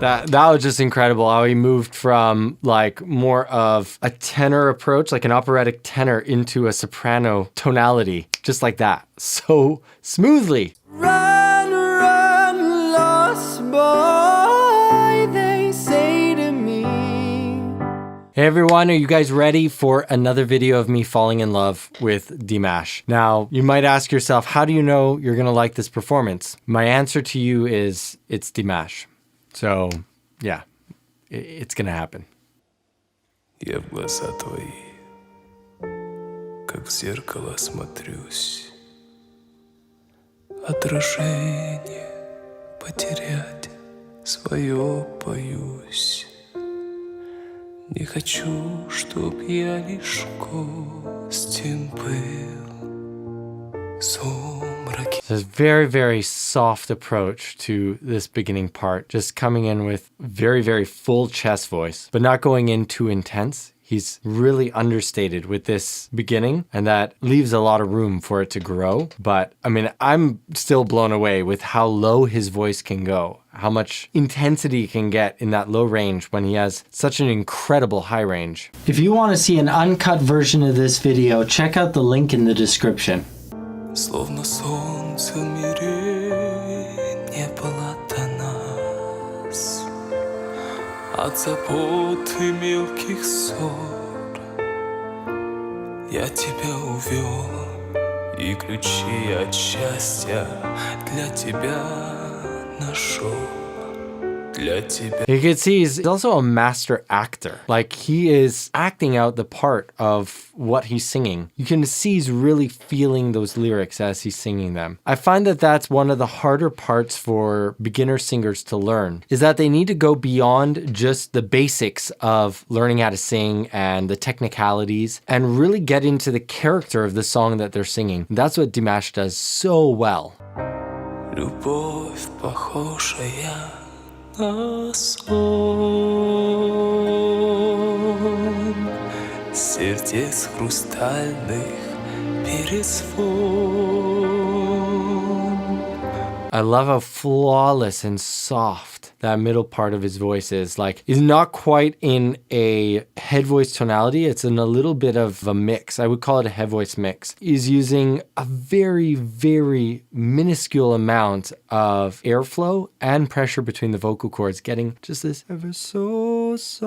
That was just incredible how he moved from like more of a tenor approach, like an operatic tenor, into a soprano tonality, just like that. So smoothly. Run, run, lost boy, they say to me. Hey everyone, are you guys ready for another video of me falling in love with Dimash? Now, you might ask yourself, how do you know you're gonna like this performance? My answer to you is, it's Dimash. So, yeah, it's gonna happen. Я в глаза твои, как в зеркало смотрюсь. Отражение потерять свое боюсь. Не хочу, чтоб я лишь гостем был в сумраке. There's a very, very soft approach to this beginning part, just coming in with very, very full chest voice, but not going in too intense. He's really understated with this beginning, and that leaves a lot of room for it to grow. But I mean, I'm still blown away with how low his voice can go, how much intensity he can get in that low range when he has such an incredible high range. If you want to see an uncut version of this video, check out the link in the description. Словно солнце в мире не было до нас. От забот и мелких ссор я тебя увел, и ключи от счастья для тебя нашел. You can see he's also a master actor. Like, he is acting out the part of what he's singing. You can see he's really feeling those lyrics as he's singing them. I find that that's one of the harder parts for beginner singers to learn, is that they need to go beyond just the basics of learning how to sing and the technicalities and really get into the character of the song that they're singing. That's what Dimash does so well. Любовь похожая на сон, сердец хрустальных перезвон. I love how flawless and soft that middle part of his voice is. Like, he's not quite in a head voice tonality. It's in a little bit of a mix. I would call it a head voice mix. He's using a very, very minuscule amount of airflow and pressure between the vocal cords, getting just this ever so soft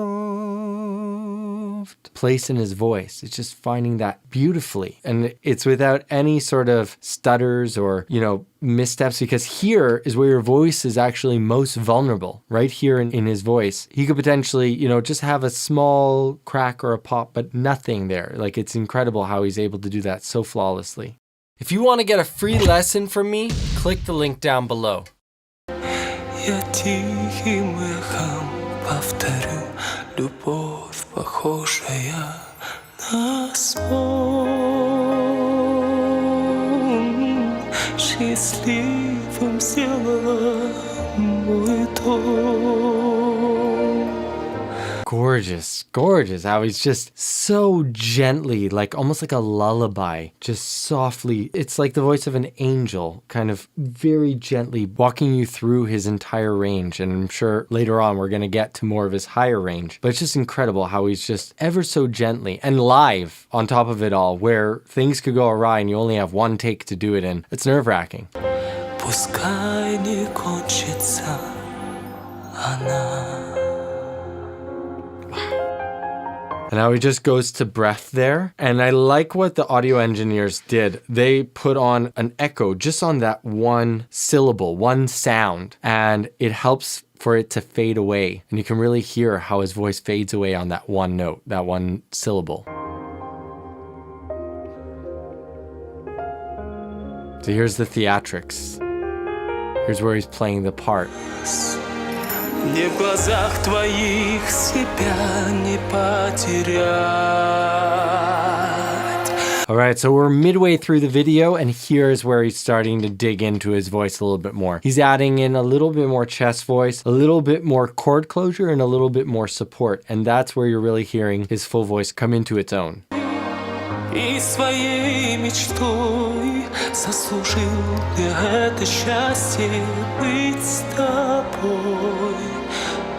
place in his voice. It's just finding that beautifully. And it's without any sort of stutters or, you know, missteps, because here is where your voice is actually most vulnerable, right here in his voice. He could potentially, you know, just have a small crack or a pop, but nothing there. Like, it's incredible how he's able to do that so flawlessly. If you want to get a free lesson from me, click the link down below. Я тихим эхом повторю, любовь похожая на сон. Счастливым сделала мой дом. Gorgeous, gorgeous. How he's just so gently, like almost like a lullaby, just softly. It's like the voice of an angel, kind of very gently walking you through his entire range. And I'm sure later on we're going to get to more of his higher range. But it's just incredible how he's just ever so gently and live on top of it all, where things could go awry and you only have one take to do it in. It's nerve-wracking. Пускай не кончится она. And now he just goes to breath there. And I like what the audio engineers did. They put on an echo just on that one syllable, one sound, and it helps for it to fade away. And you can really hear how his voice fades away on that one note, that one syllable. So here's the theatrics. Here's where he's playing the part. Мне в глазах твоих себя не потерять. All right, so we're midway through the video, and here's where he's starting to dig into his voice a little bit more. He's adding in a little bit more chest voice, a little bit more chord closure, and a little bit more support. And that's where you're really hearing his full voice come into its own. И своей мечтой заслужил я это счастье быть с тобой.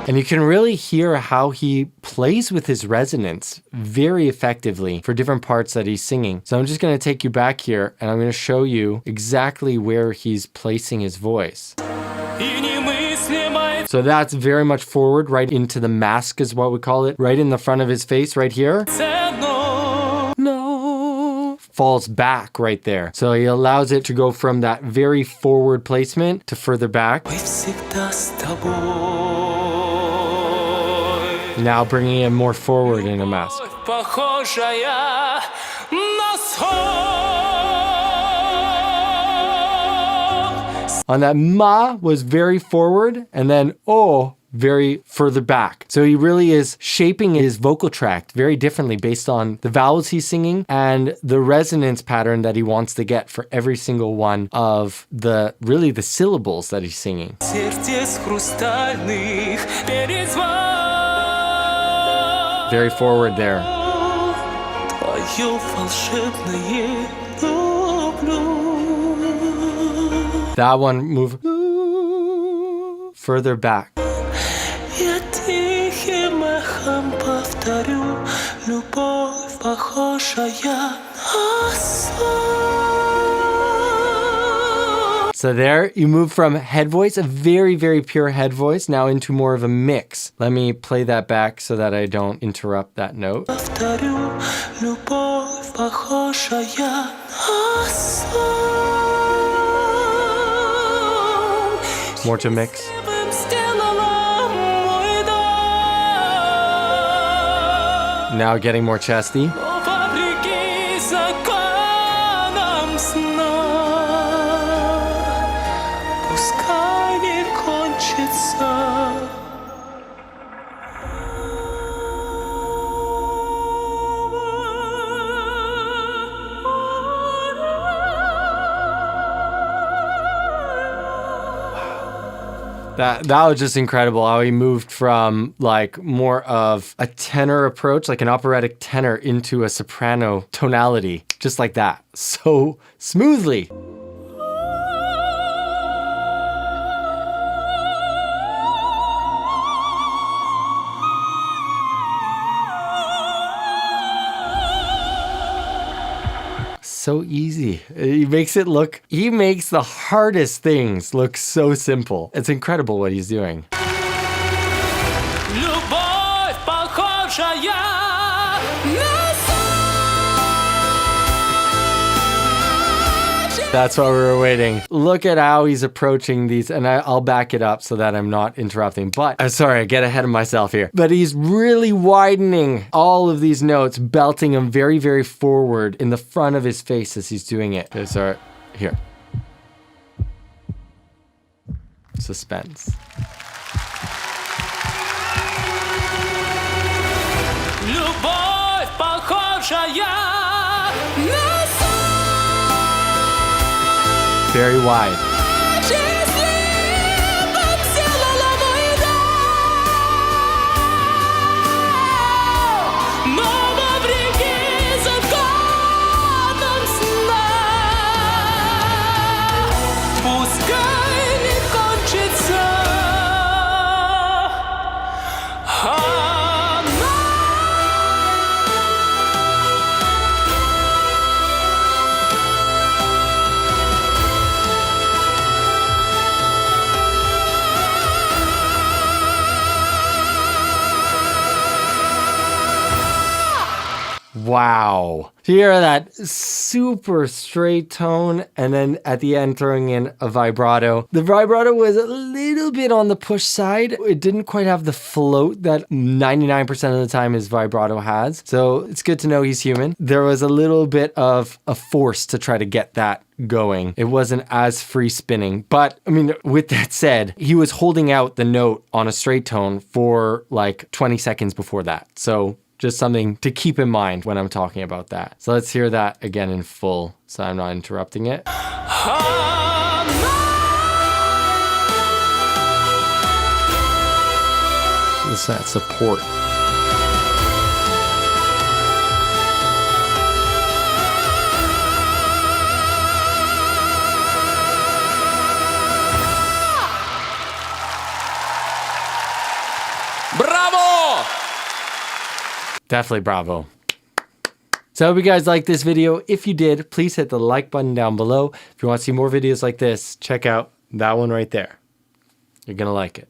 And you can really hear how he plays with his resonance very effectively for different parts that he's singing. So I'm just going to take you back here and I'm going to show you exactly where he's placing his voice. So that's very much forward, right into the mask is what we call it, right in the front of his face right here. No. Falls back right there. So he allows it to go from that very forward placement to further back. Now bringing it more forward in a mask. On that ma was very forward and then oh very further back. So he really is shaping his vocal tract very differently based on the vowels he's singing and the resonance pattern that he wants to get for every single one of the syllables that he's singing. Very forward there. That one move further back. So there, you move from head voice, a very, very pure head voice, now into more of a mix. Let me play that back so that I don't interrupt that note. More to mix. Now getting more chesty. That was just incredible how he moved from like more of a tenor approach, like an operatic tenor, into a soprano tonality, just like that, so smoothly. So easy. He makes the hardest things look so simple. It's incredible what he's doing. That's what we were waiting. Look at how he's approaching these, and I'll back it up so that I'm not interrupting. But I'm sorry, I get ahead of myself here. But he's really widening all of these notes, belting them very, very forward in the front of his face as he's doing it. So here. Suspense. Very wide. Wow. Hear that super straight tone and then at the end throwing in a vibrato. The vibrato was a little bit on the push side. It didn't quite have the float that 99% of the time his vibrato has. So it's good to know he's human. There was a little bit of a force to try to get that going. It wasn't as free spinning. But I mean, with that said, he was holding out the note on a straight tone for like 20 seconds before that. So just something to keep in mind when I'm talking about that. So let's hear that again in full so I'm not interrupting it. What's that support? Браво! Definitely bravo. So I hope you guys liked this video. If you did, please hit the like button down below. If you want to see more videos like this, check out that one right there. You're going to like it.